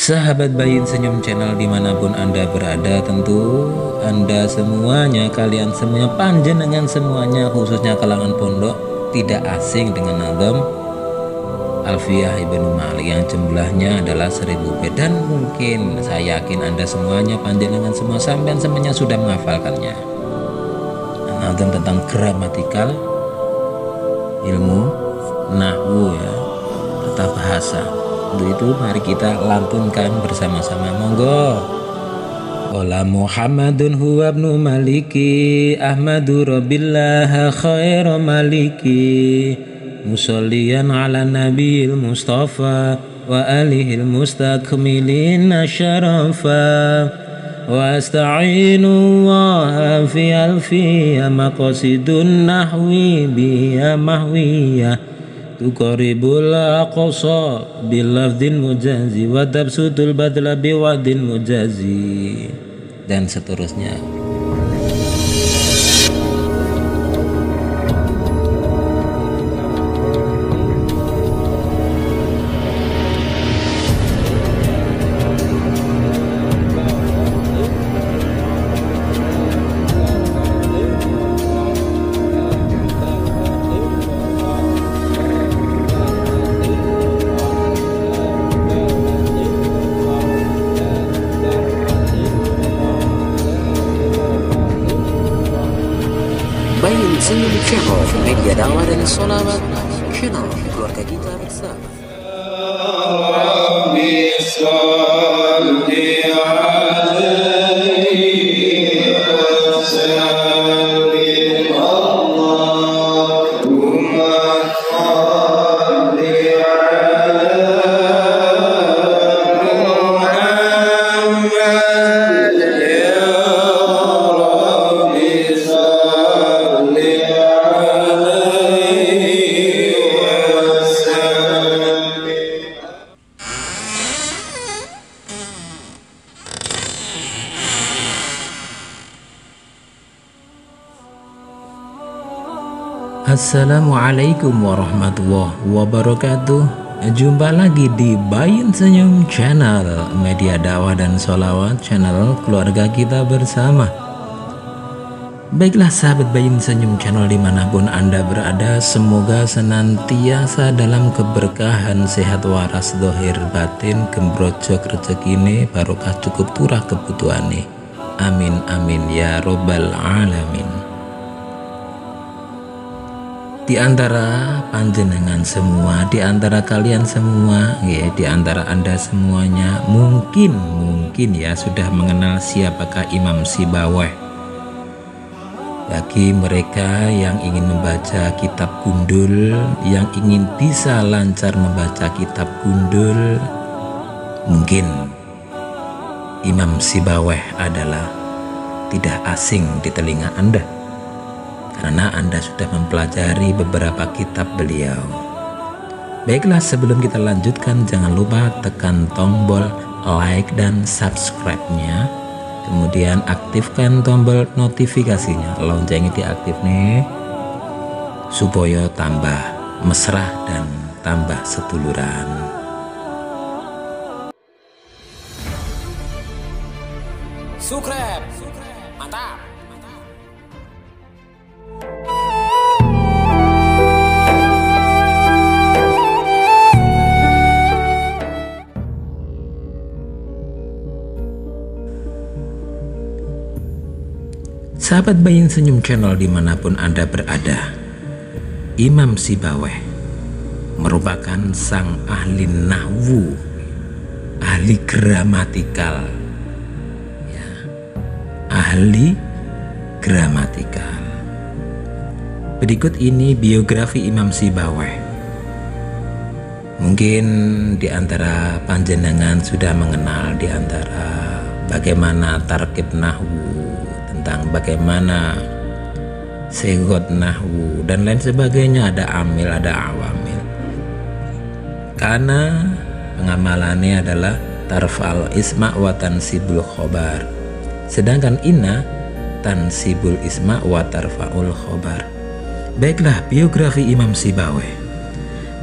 Sahabat Bayin Senyum Channel dimanapun Anda berada, tentu Anda semuanya, kalian semuanya, panjenengan semuanya, khususnya kalangan pondok, tidak asing dengan nazam Alfiyah Ibnu Malik yang jumlahnya adalah 1000 bait, dan mungkin saya yakin Anda semuanya, panjenengan semua, sampean semuanya sudah menghafalkannya. Nazam tentang gramatikal, ilmu nahwu ya, tata bahasa. Untuk itu mari kita lantunkan bersama-sama, monggo. Qala Muhammadun huwa ibnu Maliki Ahmadu Rabbillah khairu maliki musalliyan ala nabiyil mustafa wa alihil mustakmilin syarafa wa asta'inu wa fi alfiyya maqasidun nahwi biya mahwiyah tuqaribul aqsa bil lafdil mujazi wa tabsutul badla bi wadil mujazi, dan seterusnya. Bayin Senyum Channel, media dakwah dan sholawat, channel keluarga kita bersama. Assalamualaikum warahmatullahi wabarakatuh. Jumpa lagi di Bayin Senyum Channel, media dakwah dan sholawat, channel keluarga kita bersama. Baiklah sahabat Bayin Senyum Channel dimanapun Anda berada, semoga senantiasa dalam keberkahan, sehat waras dohir batin, gembrojok rezekine, barokah cukup turah kebutuhane. Amin amin ya robbal alamin. Di antara panjenengan semua, di antara kalian semua, ya, di antara Anda semuanya, mungkin ya sudah mengenal siapakah Imam Sibawayh. Bagi mereka yang ingin membaca kitab gundul, yang ingin bisa lancar membaca kitab gundul, mungkin Imam Sibawayh adalah tidak asing di telinga Anda, karena Anda sudah mempelajari beberapa kitab beliau. Baiklah, sebelum kita lanjutkan, jangan lupa tekan tombol like dan subscribe-nya, kemudian aktifkan tombol notifikasinya, loncengnya diaktif nih, supaya tambah mesra dan tambah seduluran. Subscribe, mantap. Sahabat Bayin Senyum Channel dimanapun Anda berada, Imam Sibawayh merupakan sang ahli nahwu, ahli gramatikal ya, ahli gramatikal. Berikut ini biografi Imam Sibawayh. Mungkin di antara panjenengan sudah mengenal di antara bagaimana tarkib nahwu, tentang bagaimana segot nahwu dan lain sebagainya, ada amil, ada awamil. Karena pengamalannya adalah tarfal isma wa tansibul khobar, sedangkan inna tansibul isma wa tarfaul khobar. Baiklah, biografi Imam Sibawayh.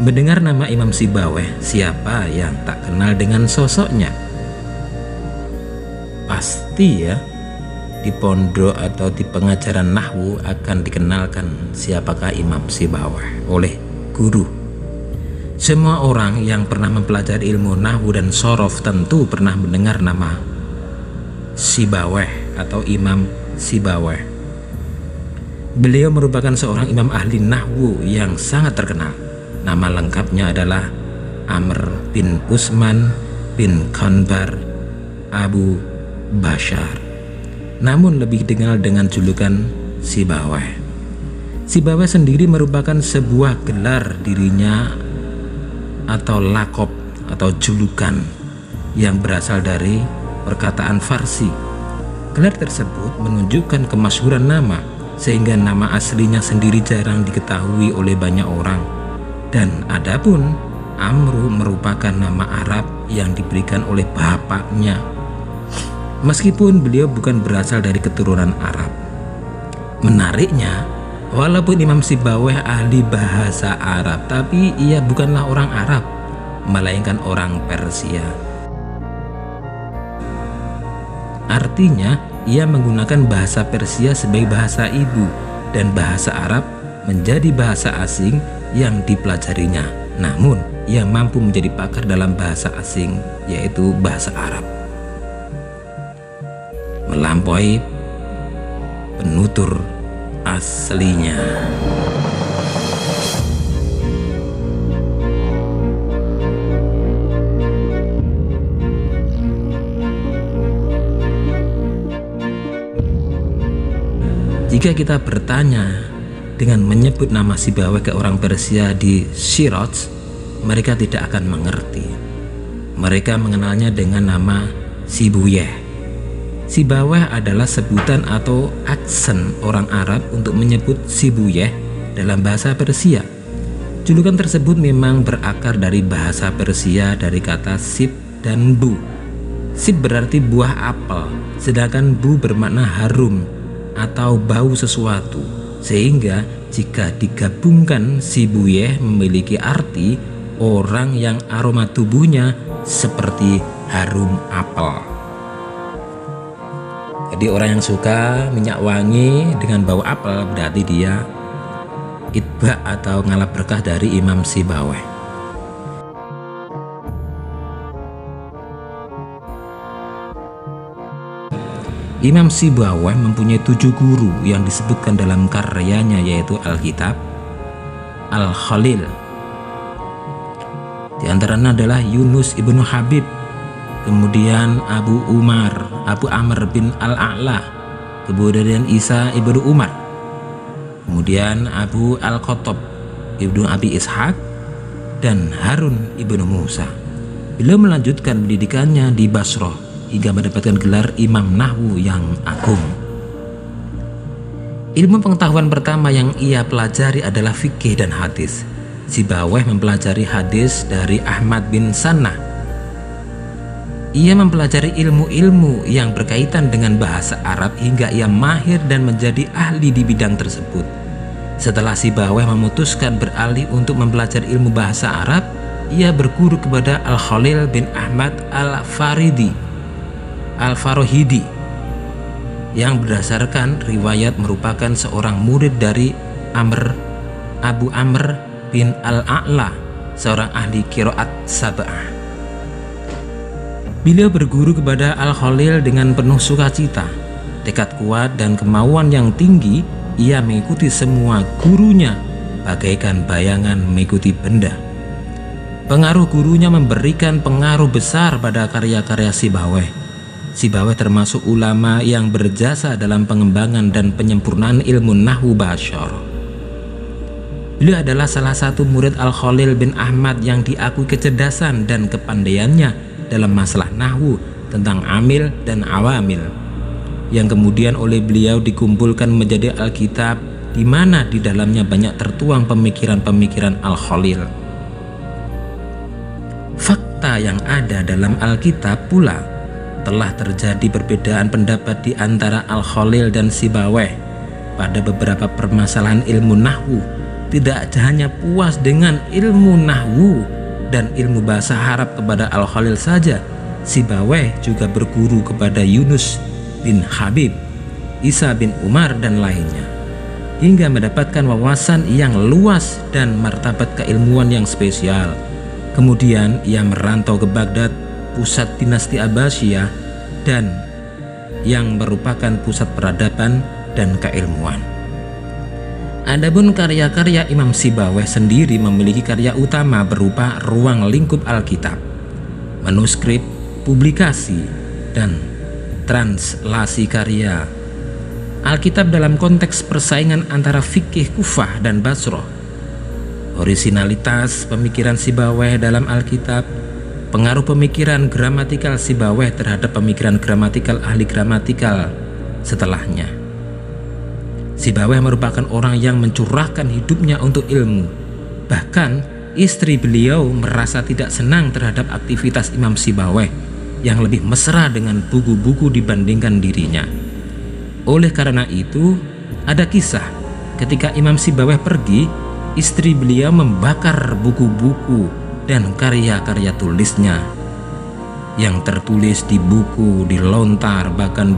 Mendengar nama Imam Sibawayh, siapa yang tak kenal dengan sosoknya? pasti ya di pondok atau di pengajaran nahwu akan dikenalkan siapakah Imam Sibawayh oleh guru. Semua orang yang pernah mempelajari ilmu nahwu dan shorof tentu pernah mendengar nama Sibawayh atau Imam Sibawayh. Beliau merupakan seorang imam ahli nahwu yang sangat terkenal. Nama lengkapnya adalah Amr bin Usman bin Kanbar Abu Bashar, namun lebih dikenal dengan julukan Sibawayh. Sibawayh sendiri merupakan sebuah gelar dirinya atau lakop atau julukan yang berasal dari perkataan Farsi. Gelar tersebut menunjukkan kemasyhuran nama, sehingga nama aslinya sendiri jarang diketahui oleh banyak orang. Dan adapun Amru merupakan nama Arab yang diberikan oleh bapaknya, meskipun beliau bukan berasal dari keturunan Arab. Menariknya, walaupun Imam Sibawayh ahli bahasa Arab, tapi ia bukanlah orang Arab, melainkan orang Persia. Artinya, ia menggunakan bahasa Persia sebagai bahasa ibu dan bahasa Arab menjadi bahasa asing yang dipelajarinya. Namun, ia mampu menjadi pakar dalam bahasa asing, yaitu bahasa Arab, melampaui penutur aslinya. Jika kita bertanya dengan menyebut nama Sibawayh ke orang Persia di Shiraz, mereka tidak akan mengerti. Mereka mengenalnya dengan nama Sibuyeh. Sibawayh adalah sebutan atau aksen orang Arab untuk menyebut Sibuyeh dalam bahasa Persia. Julukan tersebut memang berakar dari bahasa Persia dari kata sib dan bu. Sib berarti buah apel, sedangkan bu bermakna harum atau bau sesuatu, sehingga jika digabungkan Sibuyeh memiliki arti orang yang aroma tubuhnya seperti harum apel. Jadi orang yang suka minyak wangi dengan bau apel berarti dia itba atau ngalap berkah dari Imam Sibawayh. Imam Sibawayh mempunyai 7 guru yang disebutkan dalam karyanya, yaitu Alkitab, Al-Khalil. Di antaranya adalah Yunus ibnu Habib, kemudian Abu Amr bin Al-A'la, kemudian Isa ibnu Umar, kemudian Abu Al-Khattab ibnu Abi Ishaq, dan Harun ibnu Musa. Beliau melanjutkan pendidikannya di Basrah hingga mendapatkan gelar Imam Nahwu yang agung. Ilmu pengetahuan pertama yang ia pelajari adalah fikih dan hadis. Sibawayh mempelajari hadis dari Ahmad bin Sannah. Ia mempelajari ilmu-ilmu yang berkaitan dengan bahasa Arab hingga ia mahir dan menjadi ahli di bidang tersebut. Setelah Sibawayh memutuskan beralih untuk mempelajari ilmu bahasa Arab, ia berguru kepada Al-Khalil bin Ahmad Al-Farahidi yang berdasarkan riwayat merupakan seorang murid dari Abu Amr bin Al-A'la, seorang ahli qiraat sab'ah. Beliau berguru kepada Al-Khalil dengan penuh sukacita, tekad kuat dan kemauan yang tinggi. Ia mengikuti semua gurunya bagaikan bayangan mengikuti benda. Pengaruh gurunya memberikan pengaruh besar pada karya-karya Sibawayh. Sibawayh termasuk ulama yang berjasa dalam pengembangan dan penyempurnaan ilmu nahwu basyar. Beliau adalah salah satu murid Al-Khalil bin Ahmad yang diakui kecerdasan dan kepandaiannya dalam masalah nahwu tentang amil dan awamil, yang kemudian oleh beliau dikumpulkan menjadi Alkitab, di mana di dalamnya banyak tertuang pemikiran-pemikiran Al-Khalil. Fakta yang ada dalam Alkitab pula telah terjadi perbedaan pendapat di antara Al-Khalil dan Sibawayh pada beberapa permasalahan ilmu nahwu. Tidak hanya puas dengan ilmu nahwu dan ilmu bahasa Arab kepada Al-Khalil saja, Sibawayh juga berguru kepada Yunus bin Habib, Isa bin Umar dan lainnya, hingga mendapatkan wawasan yang luas dan martabat keilmuan yang spesial. Kemudian ia merantau ke Baghdad, pusat dinasti Abbasiyah dan yang merupakan pusat peradaban dan keilmuan. Adapun karya-karya Imam Sibawayh sendiri memiliki karya utama berupa ruang lingkup Alkitab, manuskrip, publikasi, dan translasi karya Alkitab dalam konteks persaingan antara fikih Kufah dan Basrah, orisinalitas pemikiran Sibawayh dalam Alkitab, pengaruh pemikiran gramatikal Sibawayh terhadap pemikiran gramatikal ahli gramatikal setelahnya. Sibawayh merupakan orang yang mencurahkan hidupnya untuk ilmu. Bahkan istri beliau merasa tidak senang terhadap aktivitas Imam Sibawayh yang lebih mesra dengan buku-buku dibandingkan dirinya. Oleh karena itu, ada kisah ketika Imam Sibawayh pergi, istri beliau membakar buku-buku dan karya-karya tulisnya yang tertulis di buku, dilontar, bahkan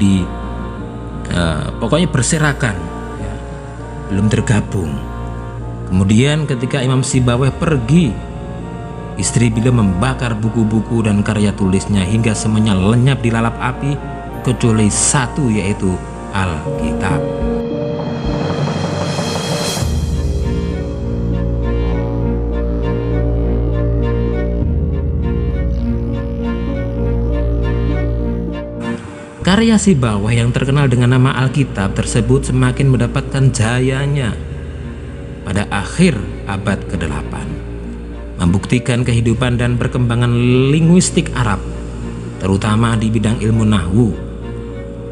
pokoknya berserakan, belum tergabung. Kemudian ketika Imam Sibawayh pergi, istri beliau membakar buku-buku dan karya tulisnya hingga semuanya lenyap di lalap api kecuali satu, yaitu Alkitab. Karya Sibawayh yang terkenal dengan nama Alkitab tersebut semakin mendapatkan jayanya pada akhir abad ke-8, membuktikan kehidupan dan perkembangan linguistik Arab, terutama di bidang ilmu nahwu.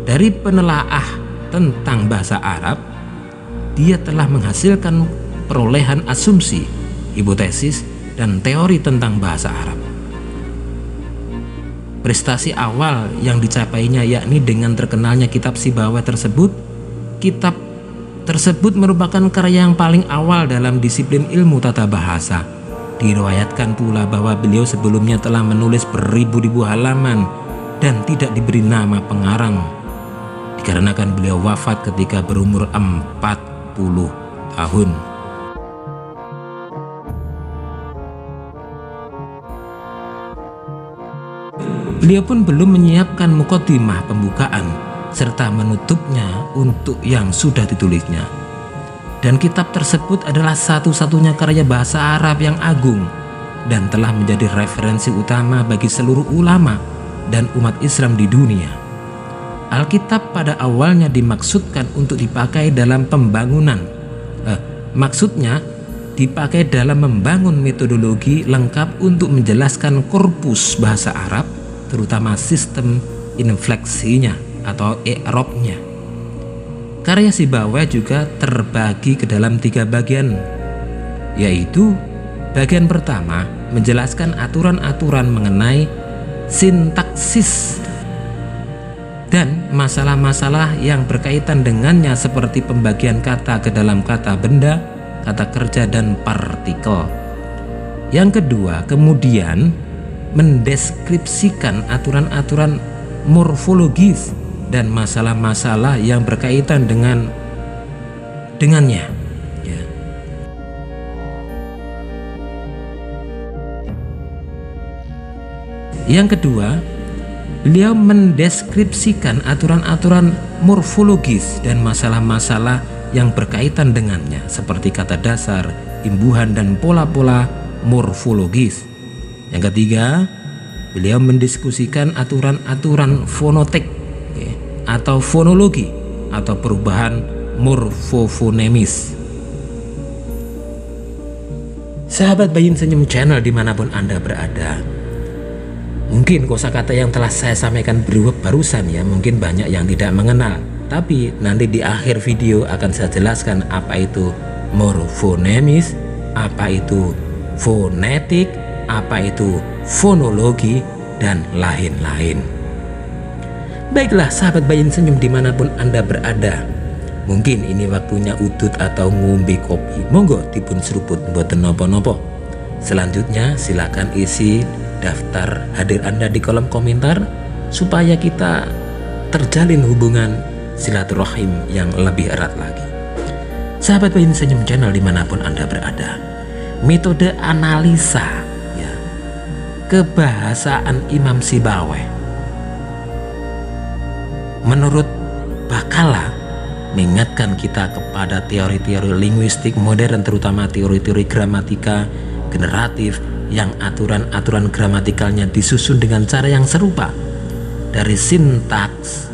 Dari penelaah tentang bahasa Arab, dia telah menghasilkan perolehan asumsi, hipotesis, dan teori tentang bahasa Arab. Prestasi awal yang dicapainya yakni dengan terkenalnya kitab Sibawayh tersebut. Kitab tersebut merupakan karya yang paling awal dalam disiplin ilmu tata bahasa. Diriwayatkan pula bahwa beliau sebelumnya telah menulis beribu-ribu halaman dan tidak diberi nama pengarang, dikarenakan beliau wafat ketika berumur 40 tahun. Beliau pun belum menyiapkan muqaddimah pembukaan serta menutupnya untuk yang sudah ditulisnya. Dan kitab tersebut adalah satu-satunya karya bahasa Arab yang agung dan telah menjadi referensi utama bagi seluruh ulama dan umat Islam di dunia. Alkitab pada awalnya dimaksudkan untuk dipakai dalam pembangunan. Maksudnya dipakai dalam membangun metodologi lengkap untuk menjelaskan korpus bahasa Arab, terutama sistem infleksinya atau i'rabnya. Karya Sibawayh juga terbagi ke dalam 3 bagian, yaitu bagian pertama menjelaskan aturan-aturan mengenai sintaksis dan masalah-masalah yang berkaitan dengannya seperti pembagian kata ke dalam kata benda, kata kerja, dan partikel. Yang kedua kemudian mendeskripsikan aturan-aturan morfologis dan masalah-masalah yang berkaitan dengannya. Ya. Yang kedua, beliau mendeskripsikan aturan-aturan morfologis dan masalah-masalah yang berkaitan dengannya seperti kata dasar, imbuhan, dan pola-pola morfologis. Yang ketiga, beliau mendiskusikan aturan-aturan fonetik atau fonologi atau perubahan morfofonemis. Sahabat Bayin Senyum Channel dimanapun Anda berada, mungkin kosakata yang telah saya sampaikan barusan ya mungkin banyak yang tidak mengenal, tapi nanti di akhir video akan saya jelaskan apa itu morfonemis, apa itu fonetik, apa itu fonologi, dan lain-lain. Baiklah sahabat Bayin Senyum dimanapun Anda berada, mungkin ini waktunya udut atau ngombe kopi. Monggo dipun seruput mboten nopo-nopo. Selanjutnya silakan isi daftar hadir Anda di kolom komentar supaya kita terjalin hubungan silaturahim yang lebih erat lagi. Sahabat Bayin Senyum Channel dimanapun Anda berada, metode analisa ya, kebahasaan Imam Sibawayh menurut Bakala mengingatkan kita kepada teori-teori linguistik modern, terutama teori-teori gramatika generatif yang aturan-aturan gramatikalnya disusun dengan cara yang serupa, dari sintaks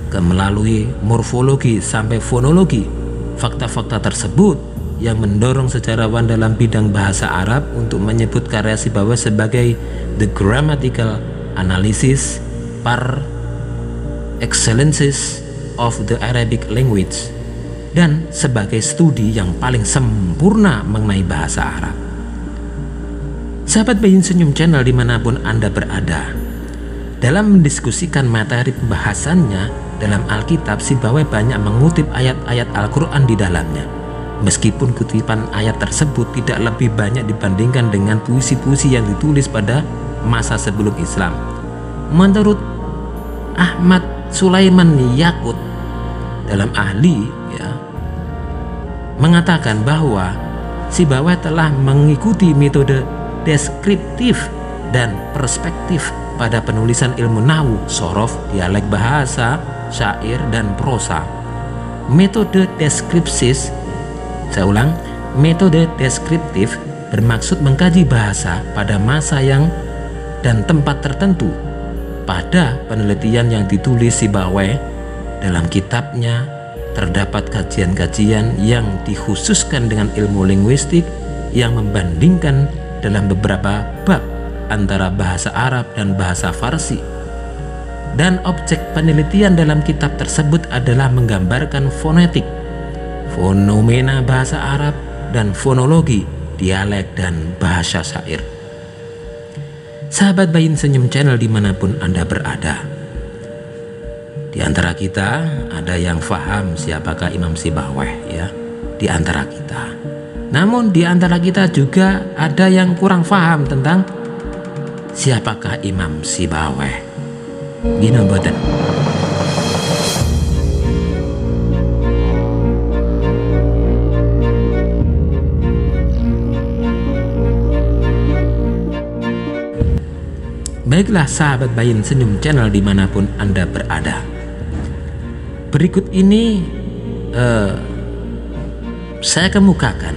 ke melalui morfologi sampai fonologi. Fakta-fakta tersebut yang mendorong sejarawan dalam bidang bahasa Arab untuk menyebut karya Sibawayh sebagai the grammatical analysis par excellence of the Arabic language dan sebagai studi yang paling sempurna mengenai bahasa Arab. Sahabat Bayin Senyum Channel dimanapun Anda berada, dalam mendiskusikan materi pembahasannya dalam Alkitab, Sibawayh banyak mengutip ayat-ayat Al-Quran di dalamnya, meskipun kutipan ayat tersebut tidak lebih banyak dibandingkan dengan puisi-puisi yang ditulis pada masa sebelum Islam. Menurut Ahmad Sulaiman Yaqut dalam Ahli ya, mengatakan bahwa Sibawayh telah mengikuti metode deskriptif dan perspektif pada penulisan ilmu nahwu, sorof, dialek bahasa, syair, dan prosa. Metode deskripsis, saya ulang, metode deskriptif bermaksud mengkaji bahasa pada masa yang dan tempat tertentu. Pada penelitian yang ditulis Sibawayh dalam kitabnya terdapat kajian-kajian yang dikhususkan dengan ilmu linguistik yang membandingkan dalam beberapa bab antara bahasa Arab dan bahasa Farsi. Dan objek penelitian dalam kitab tersebut adalah menggambarkan fonetik, fenomena bahasa Arab, dan fonologi, dialek, dan bahasa syair. Sahabat Bayin Senyum Channel dimanapun Anda berada, di antara kita ada yang faham siapakah Imam Sibawayh ya, di antara kita. Namun di antara kita juga ada yang kurang faham tentang siapakah Imam Sibawayh. Gino boten. Baiklah sahabat Bayin Senyum Channel dimanapun Anda berada, berikut ini saya kemukakan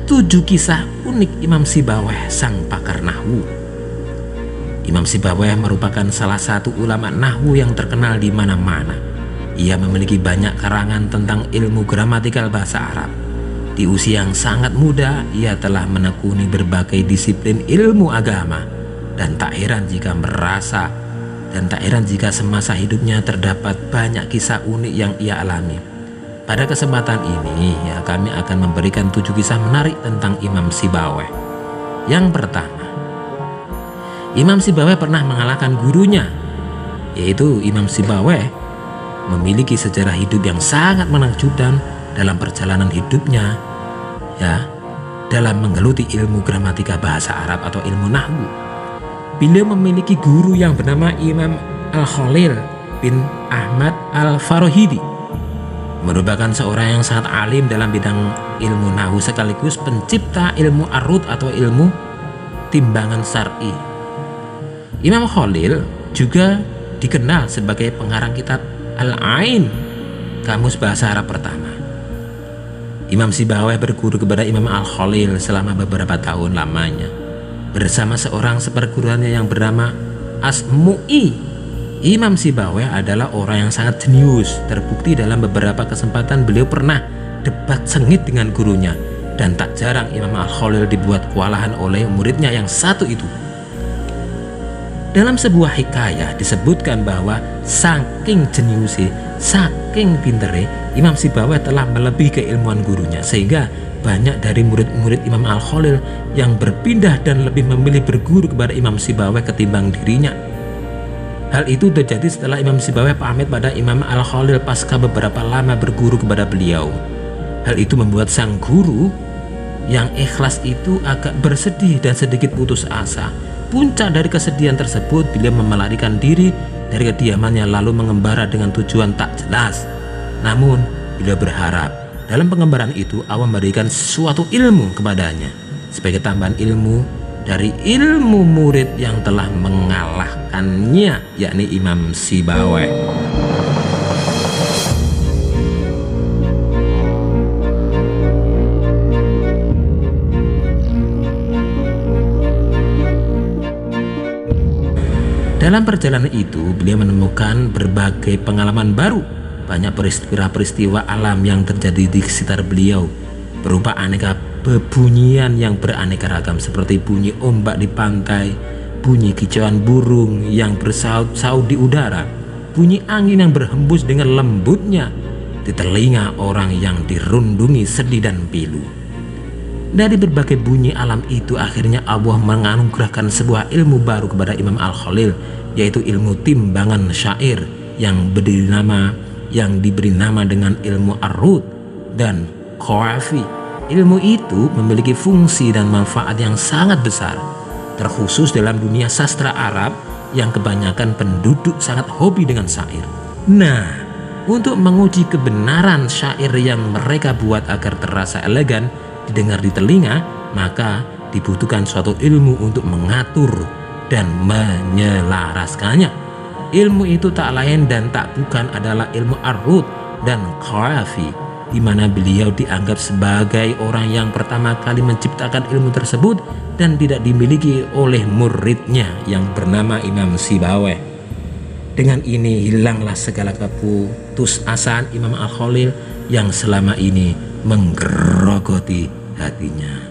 7 kisah unik Imam Sibawayh sang pakar nahwu. Imam Sibawayh merupakan salah satu ulama nahwu yang terkenal di mana-mana. Ia memiliki banyak karangan tentang ilmu gramatikal bahasa Arab. Di usia yang sangat muda, ia telah menekuni berbagai disiplin ilmu agama, dan tak heran jika semasa hidupnya terdapat banyak kisah unik yang ia alami. Pada kesempatan ini ya, kami akan memberikan 7 kisah menarik tentang Imam Sibawayh. Yang pertama, Imam Sibawayh pernah mengalahkan gurunya, yaitu Imam Sibawayh memiliki sejarah hidup yang sangat menakjubkan dalam perjalanan hidupnya ya, dalam menggeluti ilmu gramatika bahasa Arab atau ilmu nahwu. Beliau memiliki guru yang bernama Imam Al-Khalil bin Ahmad Al-Farahidi, merupakan seorang yang sangat alim dalam bidang ilmu nahwu sekaligus pencipta ilmu arud atau ilmu timbangan syar'i. Imam Khalil juga dikenal sebagai pengarang kitab Al-Ain, kamus bahasa Arab pertama. Imam Sibawayh berguru kepada Imam Al-Khalil selama beberapa tahun lamanya bersama seorang seperguruannya yang bernama Asmu'i. Imam Sibawayh adalah orang yang sangat jenius. Terbukti dalam beberapa kesempatan beliau pernah debat sengit dengan gurunya, dan tak jarang Imam Al-Khalil dibuat kewalahan oleh muridnya yang satu itu. Dalam sebuah hikayah disebutkan bahwa saking jeniusnya, saking pintere, Imam Sibawayh telah melebihi keilmuan gurunya, sehingga banyak dari murid-murid Imam Al-Khalil yang berpindah dan lebih memilih berguru kepada Imam Sibawayh ketimbang dirinya. Hal itu terjadi setelah Imam Sibawayh pamit pada Imam Al-Khalil pasca beberapa lama berguru kepada beliau. Hal itu membuat sang guru Yang ikhlas itu agak bersedih dan sedikit putus asa. Puncak dari kesedihan tersebut, beliau melarikan diri dari kediamannya lalu mengembara dengan tujuan tak jelas. Namun beliau berharap dalam pengembaraan itu Allah memberikan suatu ilmu kepadanya sebagai tambahan ilmu dari ilmu murid yang telah mengalahkannya, yakni Imam Sibawayh. Dalam perjalanan itu, beliau menemukan berbagai pengalaman baru. Banyak peristiwa-peristiwa alam yang terjadi di sekitar beliau, berupa aneka bebunyian yang beraneka ragam seperti bunyi ombak di pantai, bunyi kicauan burung yang bersaut-saut di udara, bunyi angin yang berhembus dengan lembutnya di telinga orang yang dirundungi sedih dan pilu. Dari berbagai bunyi alam itu, akhirnya Allah menganugerahkan sebuah ilmu baru kepada Imam Al-Khalil, yaitu ilmu timbangan syair yang diberi nama dengan ilmu Ar-Rud dan Qawafi. Ilmu itu memiliki fungsi dan manfaat yang sangat besar, terkhusus dalam dunia sastra Arab yang kebanyakan penduduk sangat hobi dengan syair. Nah, untuk menguji kebenaran syair yang mereka buat agar terasa elegan didengar di telinga, maka dibutuhkan suatu ilmu untuk mengatur dan menyelaraskannya. Ilmu itu tak lain dan tak bukan adalah ilmu Ar-Rud dan Qawafi, di mana beliau dianggap sebagai orang yang pertama kali menciptakan ilmu tersebut dan tidak dimiliki oleh muridnya yang bernama Imam Sibawayh. Dengan ini hilanglah segala keputusasaan Imam Al-Khalil yang selama ini menggerogoti hatinya.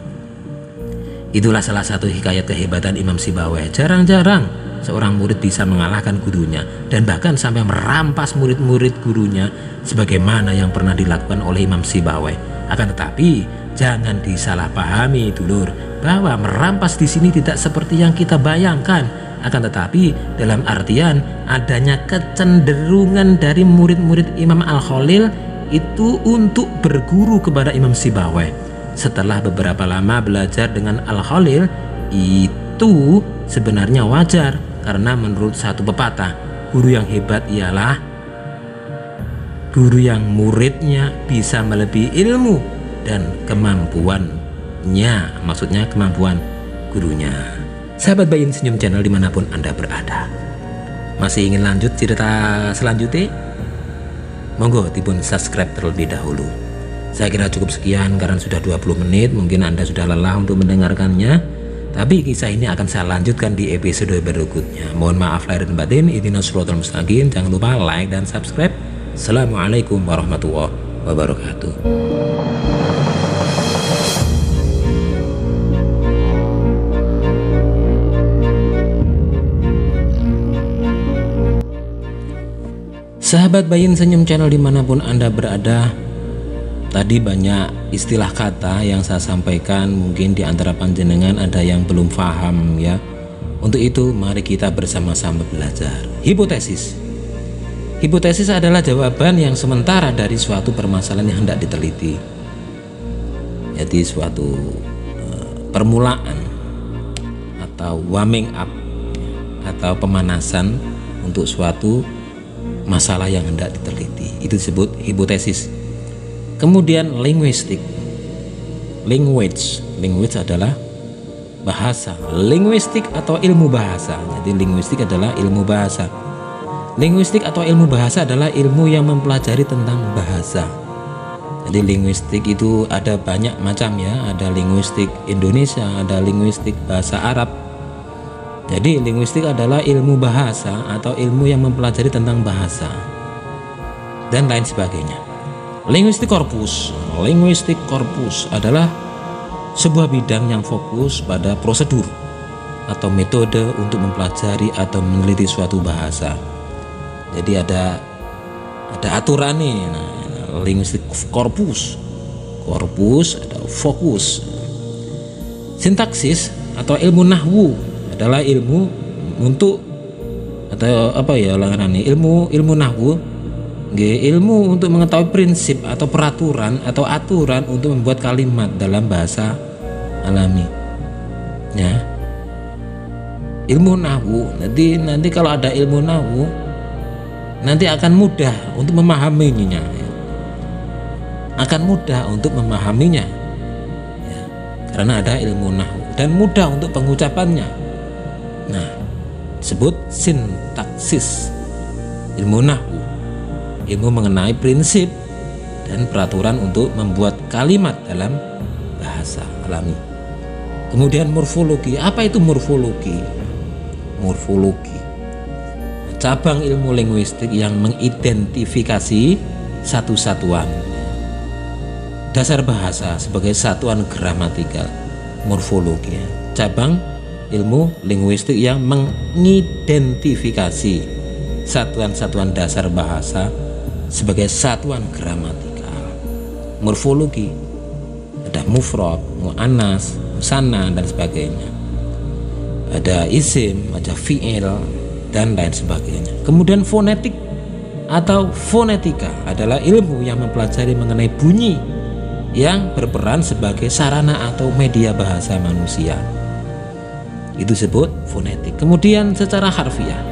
Itulah salah satu hikayat kehebatan Imam Sibawayh. Jarang-jarang seorang murid bisa mengalahkan gurunya dan bahkan sampai merampas murid-murid gurunya sebagaimana yang pernah dilakukan oleh Imam Sibawayh. Akan tetapi jangan disalahpahami dulur, bahwa merampas di sini tidak seperti yang kita bayangkan. Akan tetapi dalam artian adanya kecenderungan dari murid-murid Imam Al-Khalil itu untuk berguru kepada Imam Sibawayh. Setelah beberapa lama belajar dengan Al-Khalil, itu sebenarnya wajar, karena menurut satu pepatah, guru yang hebat ialah guru yang muridnya bisa melebihi ilmu dan kemampuannya, maksudnya kemampuan gurunya. Sahabat Bayin Senyum Channel dimanapun Anda berada, masih ingin lanjut cerita selanjutnya? Monggo dipun subscribe terlebih dahulu. Saya kira cukup sekian karena sudah 20 menit, mungkin Anda sudah lelah untuk mendengarkannya. Tapi kisah ini akan saya lanjutkan di episode berikutnya. Mohon maaf lahir dan batin. Ihdinas shiratal mustaqim. Jangan lupa like dan subscribe. Assalamualaikum warahmatullahi wabarakatuh. Sahabat Bayin Senyum Channel dimanapun Anda berada, tadi banyak istilah kata yang saya sampaikan, mungkin di antara panjenengan ada yang belum paham ya. Untuk itu mari kita bersama-sama belajar. Hipotesis. Hipotesis adalah jawaban yang sementara dari suatu permasalahan yang hendak diteliti. Jadi suatu permulaan atau warming up atau pemanasan untuk suatu masalah yang hendak diteliti. Itu disebut hipotesis. Kemudian linguistik. Language adalah bahasa. Linguistik atau ilmu bahasa. Jadi linguistik adalah ilmu bahasa. Linguistik atau ilmu bahasa adalah ilmu yang mempelajari tentang bahasa. Jadi linguistik itu ada banyak macam ya. Ada linguistik Indonesia, ada linguistik bahasa Arab. Jadi linguistik adalah ilmu bahasa atau ilmu yang mempelajari tentang bahasa dan lain sebagainya. Linguistik korpus adalah sebuah bidang yang fokus pada prosedur atau metode untuk mempelajari atau meneliti suatu bahasa. Jadi ada aturan nih. Linguistik korpus ada fokus. Sintaksis atau ilmu nahwu adalah ilmu untuk atau apa ya langganan ilmu nahwu, ilmu untuk mengetahui prinsip atau peraturan atau aturan untuk membuat kalimat dalam bahasa alami ya. Ilmu nahwu nanti kalau ada ilmu nahwu nanti akan mudah untuk memahaminya ya. Akan mudah untuk memahaminya ya, karena ada ilmu nahwu dan mudah untuk pengucapannya. Nah, disebut sintaksis. Ilmu nahwu, ilmu mengenai prinsip dan peraturan untuk membuat kalimat dalam bahasa alami. Kemudian morfologi. Apa itu morfologi? Morfologi, cabang ilmu linguistik yang mengidentifikasi satu satuan dasar bahasa sebagai satuan gramatikal. Morfologi, cabang ilmu linguistik yang mengidentifikasi satuan-satuan dasar bahasa sebagai satuan gramatikal. Morfologi, ada mufrad, muannas, musanna dan sebagainya. Ada isim, ada fi'il dan lain sebagainya. Kemudian fonetik atau fonetika adalah ilmu yang mempelajari mengenai bunyi yang berperan sebagai sarana atau media bahasa manusia. Itu disebut fonetik. Kemudian secara harfiah,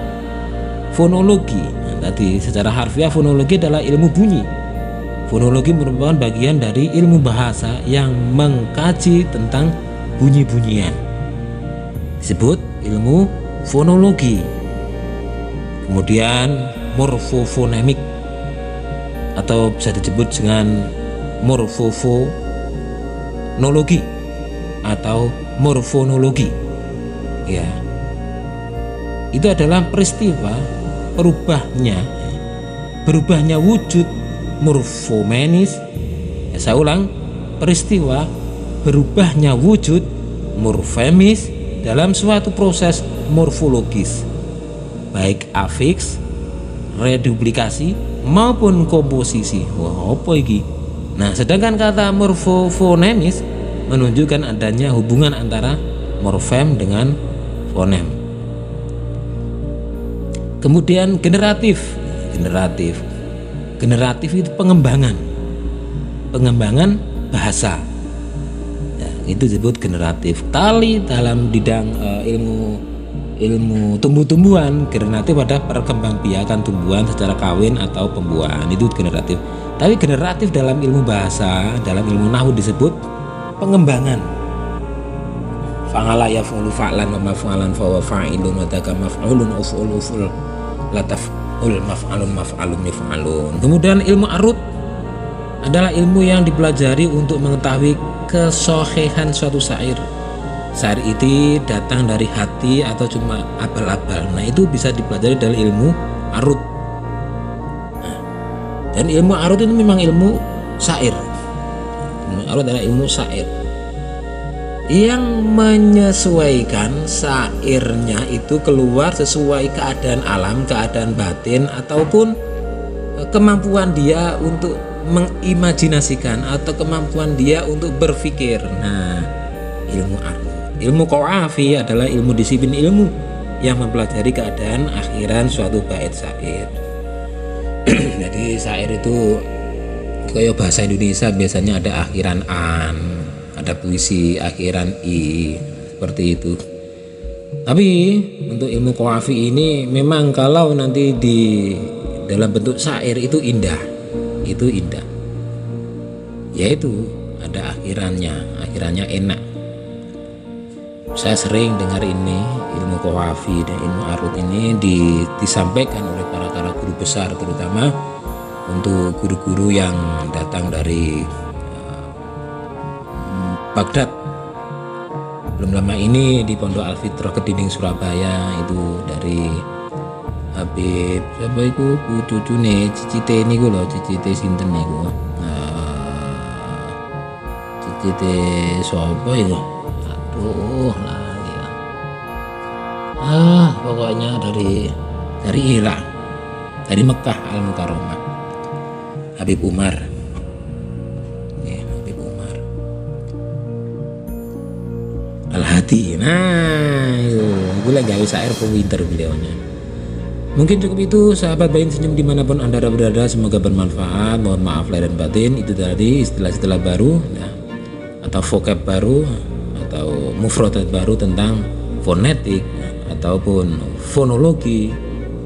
fonologi. Tadi secara harfiah fonologi adalah ilmu bunyi. Fonologi merupakan bagian dari ilmu bahasa yang mengkaji tentang bunyi-bunyian. Disebut ilmu fonologi. Kemudian morfofonemik atau bisa disebut dengan morfofonologi atau morfonologi ya. Itu adalah peristiwa berubahnya wujud morfomenis ya, saya ulang, peristiwa berubahnya wujud morfemis dalam suatu proses morfologis, baik afiks, reduplikasi maupun komposisi. Wah, apa iki? Nah, sedangkan kata morfofonemis menunjukkan adanya hubungan antara morfem dengan fonem. Kemudian generatif itu pengembangan bahasa ya, itu disebut generatif. Tali dalam bidang ilmu tumbuh-tumbuhan, generatif pada perkembangbiakan tumbuhan secara kawin atau pembuahan, itu generatif. Tapi generatif dalam ilmu bahasa, dalam ilmu nahwu disebut pengembangan. Fa'ala yaf'ulu fa'lan wa maf'alan fa huwa fa'ilun wa taka maf'ulun uf'ul lataf'ul maf'alun yaf'alun. Kemudian ilmu arut adalah ilmu yang dipelajari untuk mengetahui kesohihan suatu syair. Syair itu datang dari hati atau cuma abal-abal. Nah, itu bisa dipelajari dari ilmu arut. Nah, dan ilmu arut itu memang ilmu syair. Ilmu arut adalah ilmu syair yang menyesuaikan syairnya itu keluar sesuai keadaan alam, keadaan batin, ataupun kemampuan dia untuk mengimajinasikan atau kemampuan dia untuk berpikir. Nah, ilmu arut. Ilmu qawafi adalah ilmu disiplin ilmu yang mempelajari keadaan akhiran suatu bait syair. Jadi syair itu kayak bahasa Indonesia biasanya ada akhiran an, ada puisi akhiran i, seperti itu. Tapi untuk ilmu qawafi ini memang kalau nanti di dalam bentuk syair itu indah, yaitu ada akhirannya enak. Saya sering dengar ini ilmu qawafi dan ilmu arut ini disampaikan oleh para guru besar, terutama untuk guru-guru yang datang dari Baghdad. Belum lama ini di Pondok Al-Fitrah Kedinding Surabaya itu dari Habib siapa itu cucune cicite niku lho, cicite sinten niku. Cicite sapa itu? Aduh, lali ya. Pokoknya dari Irak, dari Mekah Al-Mukarramah, Habib Umar. Habib Umar Al-Hadi. Nah, itu gue lagi gawe syair pewinter beliaunya. Mungkin cukup itu, sahabat Bayin Senyum dimanapun Anda berada, semoga bermanfaat. Mohon maaf lahir dan batin. Itu tadi istilah-istilah baru ya, atau vocab baru mufradat baru tentang fonetik ataupun fonologi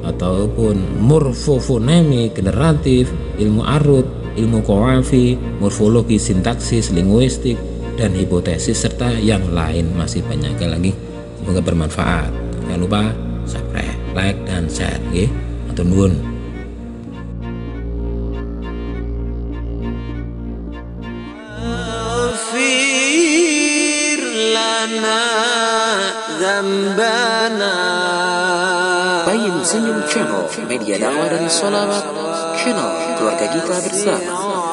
ataupun morfofonemik, generatif, ilmu arut, ilmu qawafi, morfologi, sintaksis, linguistik, dan hipotesis, serta yang lain masih banyak lagi. Semoga bermanfaat. Jangan lupa subscribe, like, dan share. Matur nuwun. Bayin Senyum Channel, media dakwah dan sholawat, channel keluarga kita bersama.